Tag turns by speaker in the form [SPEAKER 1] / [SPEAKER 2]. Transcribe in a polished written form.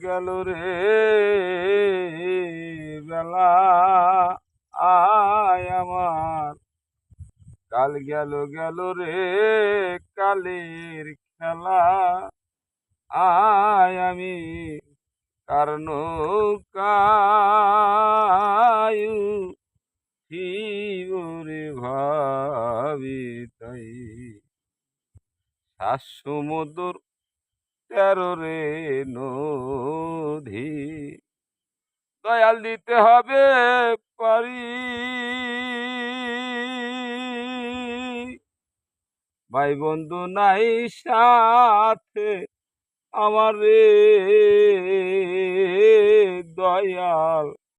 [SPEAKER 1] গেল রে বেলা, আয় আমার কাল গেল রে কালের খেলা, আয় আমি কার নৌকায় উঠিবরে ভাবি তাই। ৭ সমুদ্র ১৩ রে নদী, দয়াল দিতে হবে পারি, ভাই বন্ধু নাই সাথে আমার রে দয়াল